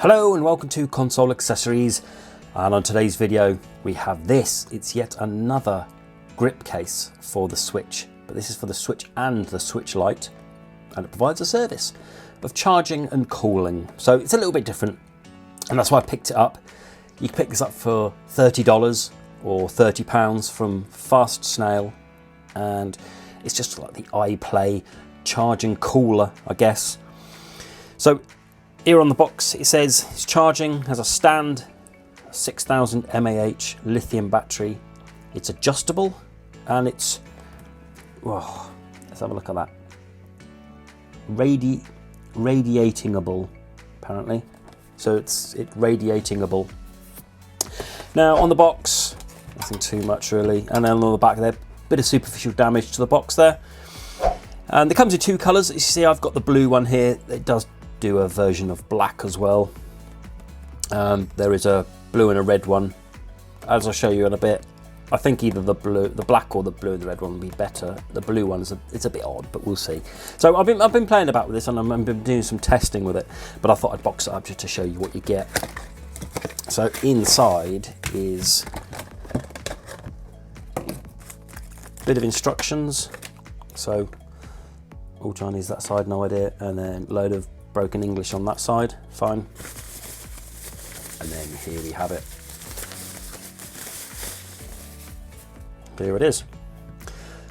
Hello and welcome to Console Accessories, and on today's video we have this. It's yet another grip case for the Switch, but this is for the Switch and the Switch Lite, and it provides a service of charging and cooling. So it's a little bit different, and that's why I picked it up. You can pick this up for $30 or £30 from Fast Snail, and it's just like the iPlay charging cooler, I guess. So here on the box it says it's charging, has a stand, a 6000 mAh lithium battery, it's adjustable, and it's, whoa, let's have a look at that, radiatingable apparently, so it's radiatingable. Now on the box, nothing too much really, and then on the back there, bit of superficial damage to the box there, and it comes in two colours. As you see, I've got the blue one here. It does do a version of black as well. There is a blue and a red one, as I'll show you in a bit. I think either the black or the blue and the red one will be better. The blue one it's a bit odd, but we'll see. So I've been playing about with this, and I've been doing some testing with it, but I thought I'd box it up just to show you what you get. So inside is a bit of instructions. So all Chinese that side, no idea, and then a load of broken English on that side, fine. And then here we have it. Here it is.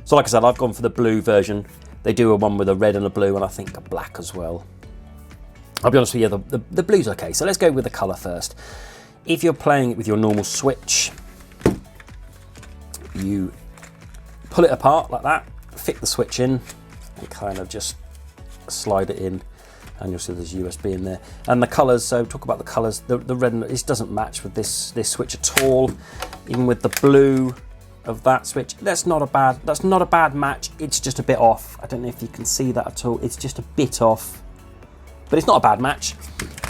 So like I said, I've gone for the blue version. They do a one with a red and a blue, and I think a black as well. I'll be honest with you, the blue's okay. So let's go with the colour first. If you're playing it with your normal Switch, you pull it apart like that, fit the Switch in, and kind of just slide it in, and you'll see there's USB in there. And the colours, so talk about the colours, the red, it doesn't match with this Switch at all. Even with the blue of that Switch, that's not a bad match. It's just a bit off. I don't know if you can see that at all. It's just a bit off, but it's not a bad match.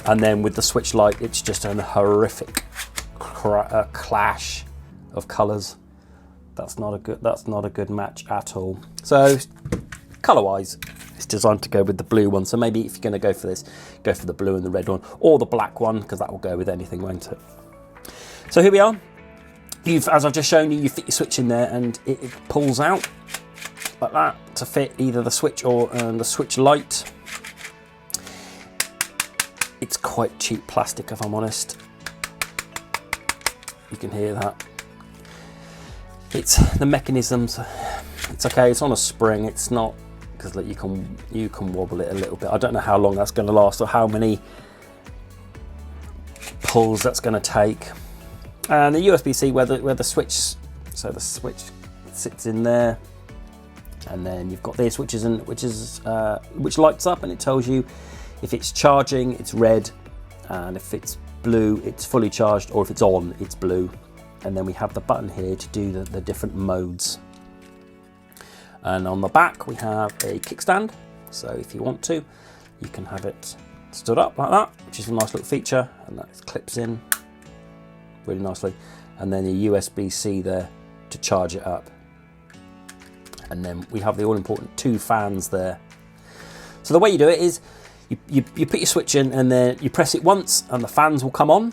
And then with the Switch Lite, it's just an horrific clash of colours. That's not a good match at all. So colour-wise, it's designed to go with the blue one. So maybe if you're going to go for this, go for the blue and the red one, or the black one, because that will go with anything, won't it? So here we are. As I've just shown you, you fit your Switch in there, and it pulls out like that to fit either the Switch or the Switch Lite. It's quite cheap plastic, if I'm honest. You can hear that. It's the mechanisms. It's okay. It's on a spring. It's not, because like, you can wobble it a little bit. I don't know how long that's going to last or how many pulls that's going to take. And the USB-C where the Switch, so the Switch sits in there, and then you've got this which lights up, and it tells you if it's charging, it's red, and if it's blue, it's fully charged, or if it's on, it's blue. And then we have the button here to do the different modes. And on the back we have a kickstand, so if you want to, you can have it stood up like that, which is a nice little feature, and that clips in really nicely. And then a USB-C there to charge it up. And then we have the all-important two fans there. So the way you do it is you put your Switch in, and then you press it once and the fans will come on,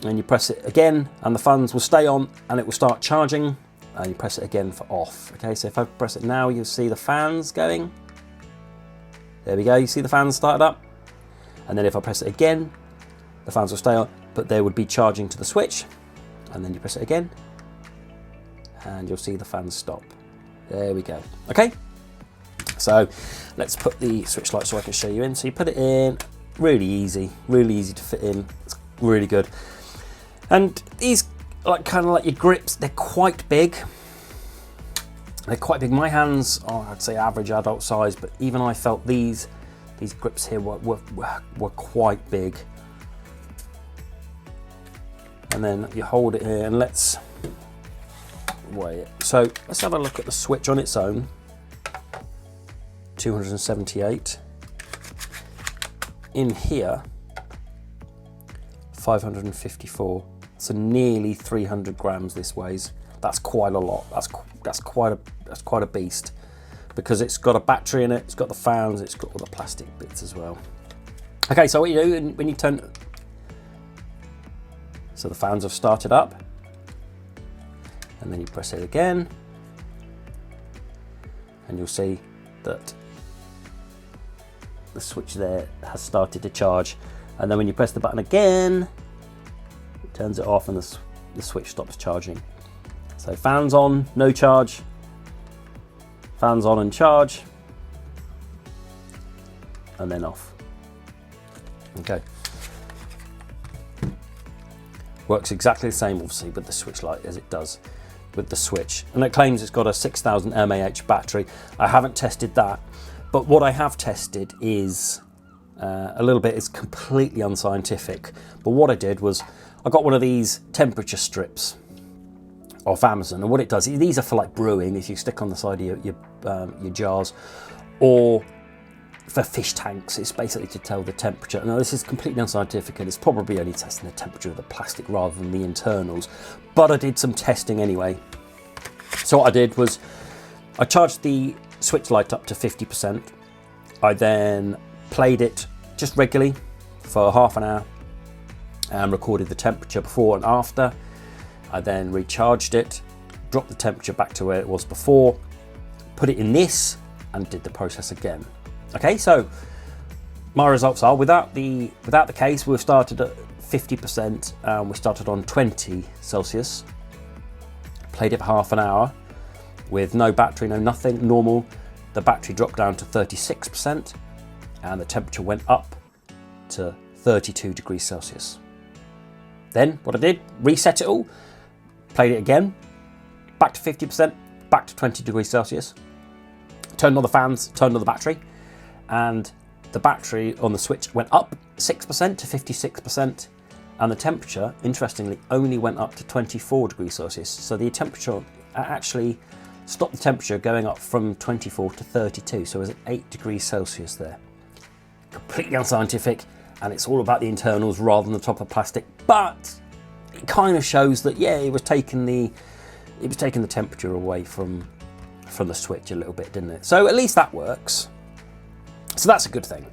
and you press it again and the fans will stay on and it will start charging, and you press it again for off. Okay, so if I press it now, you'll see the fans going. There we go, you see the fans started up. And then if I press it again, the fans will stay on, but they would be charging to the Switch. And then you press it again and you'll see the fans stop. There we go. Okay, so let's put the Switch Lite so I can show you in. So you put it in, really easy to fit in. It's really good. And these, kind of like your grips, they're quite big. They're quite big. My hands are, I'd say, average adult size, but even I felt these grips here were quite big. And then you hold it here, and let's weigh it. So let's have a look at the Switch on its own. 278. In here, 554. So nearly 300 grams this weighs. That's quite a lot. That's quite a beast, because it's got a battery in it, it's got the fans, it's got all the plastic bits as well. Okay, so what you do when you turn So the fans have started up, and then you press it again, and you'll see that the switch there has started to charge. And then when you press the button again, it turns it off and the switch stops charging. So fans on, no charge, fans on and charge, and then off. Okay. Works exactly the same, obviously, with the Switch Lite as it does with the Switch. And it claims it's got a 6000 mAh battery. I haven't tested that, but what I have tested is a little bit, it's completely unscientific. But what I did was, I got one of these temperature strips off Amazon, and what it does, these are for like brewing, if you stick on the side of your jars, or for fish tanks. It's basically to tell the temperature. Now this is completely unscientific, and it's probably only testing the temperature of the plastic rather than the internals, but I did some testing anyway. So what I did was, I charged the Switch Lite up to 50%. I then played it just regularly for half an hour and recorded the temperature before and after. I then recharged it, dropped the temperature back to where it was before, put it in this, and did the process again. Okay, so my results are, without the case, we've started at 50%, and we started on 20 Celsius. Played it for half an hour with no battery, no nothing, normal. The battery dropped down to 36%, and the temperature went up to 32 degrees Celsius. Then what I did, reset it all, played it again, back to 50%, back to 20 degrees Celsius, turned on the fans, turned on the battery, and the battery on the Switch went up 6% to 56%, and the temperature, interestingly, only went up to 24 degrees Celsius. So the temperature actually stopped the temperature going up from 24 to 32, so it was at 8 degrees Celsius there. Completely unscientific, and it's all about the internals rather than the top of plastic, but it kind of shows that, yeah, it was taking the temperature away from the Switch a little bit, didn't it? So at least that works. So that's a good thing.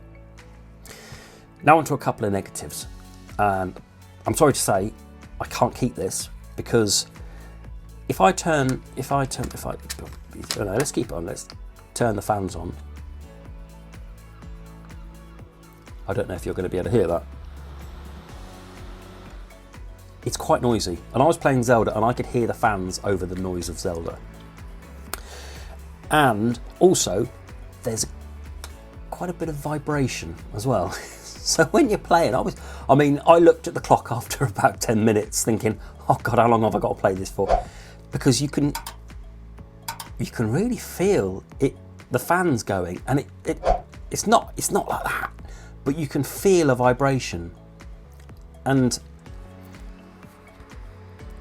Now on to a couple of negatives. And I'm sorry to say, I can't keep this, because let's keep it on, let's turn the fans on. I don't know if you're going to be able to hear that. It's quite noisy, and I was playing Zelda and I could hear the fans over the noise of Zelda. And also, there's quite a bit of vibration as well. So when you're playing, I looked at the clock after about 10 minutes thinking, oh God, how long have I got to play this for? Because you can really feel it, the fans going, and it's not like that, but you can feel a vibration. And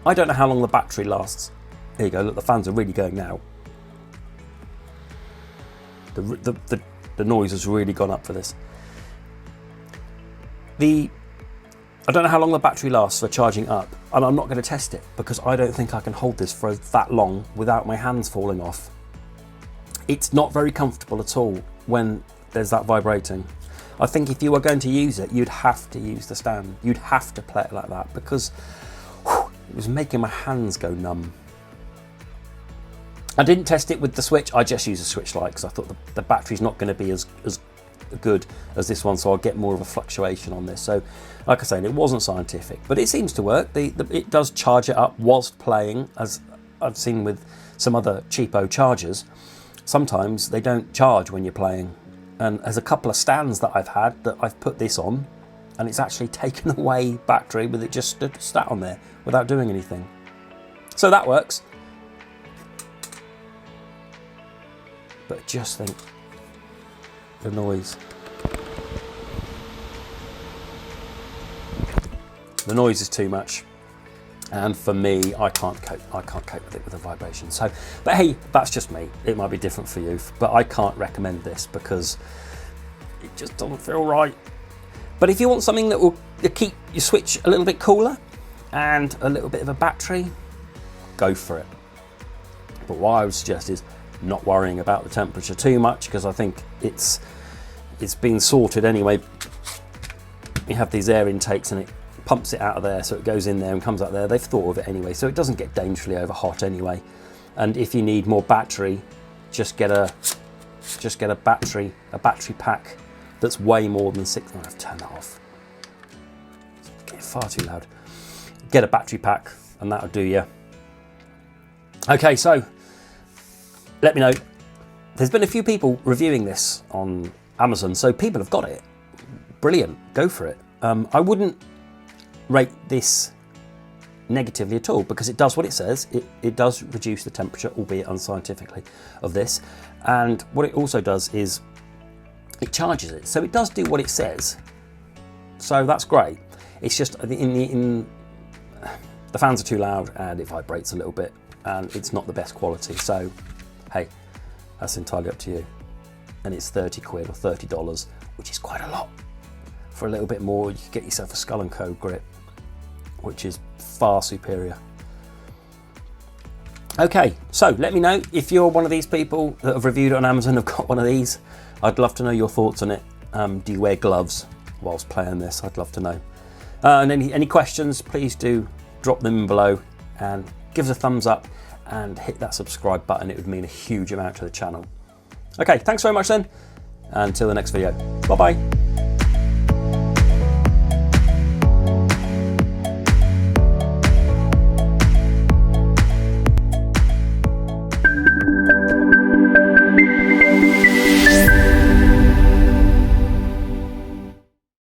I don't know how long the battery lasts. There you go, look, the fans are really going now. The noise has really gone up for this. I don't know how long the battery lasts for charging up, and I'm not going to test it because I don't think I can hold this for that long without my hands falling off. It's not very comfortable at all when there's that vibrating. I think if you were going to use it, you'd have to use the stand. You'd have to play it like that, because it was making my hands go numb. I didn't test it with the Switch, I just used a Switch Lite because I thought the battery's not going to be as good as this one, so I'll get more of a fluctuation on this. So, like I say, it wasn't scientific, but it seems to work. It does charge it up whilst playing, as I've seen with some other cheapo chargers. Sometimes they don't charge when you're playing, and there's a couple of stands that I've had that I've put this on, and it's actually taken away battery with it just sat on there without doing anything. So that works. But just think, the noise. The noise is too much, and for me, I can't cope with it with the vibration. So, but hey, that's just me. It might be different for you, but I can't recommend this because it just doesn't feel right. But if you want something that will keep your Switch a little bit cooler and a little bit of a battery, go for it. But what I would suggest is not worrying about the temperature too much, because I think it's been sorted anyway. You have these air intakes and it pumps it out of there, so it goes in there and comes out there. They've thought of it anyway, so it doesn't get dangerously over hot anyway. And if you need more battery, just get a battery pack that's way more than 6. Oh, I've turned that off. It's getting far too loud. Get a battery pack, and that'll do you. Okay, so let me know. There's been a few people reviewing this on Amazon, so people have got it. Brilliant, go for it. I wouldn't rate this negatively at all, because it does what it says. It does reduce the temperature, albeit unscientifically, of this. And what it also does is it charges it, so it does do what it says. So that's great. It's just the fans are too loud and it vibrates a little bit, and it's not the best quality. So hey, that's entirely up to you. And it's 30 quid or $30, which is quite a lot. For a little bit more, you could get yourself a Skull & Co grip, which is far superior. Okay, so let me know if you're one of these people that have reviewed it on Amazon, have got one of these. I'd love to know your thoughts on it. Do you wear gloves whilst playing this? I'd love to know. And any questions, please do drop them in below, and give us a thumbs up and hit that subscribe button. It would mean a huge amount to the channel. Okay, thanks very much then. Until the next video. Bye-bye.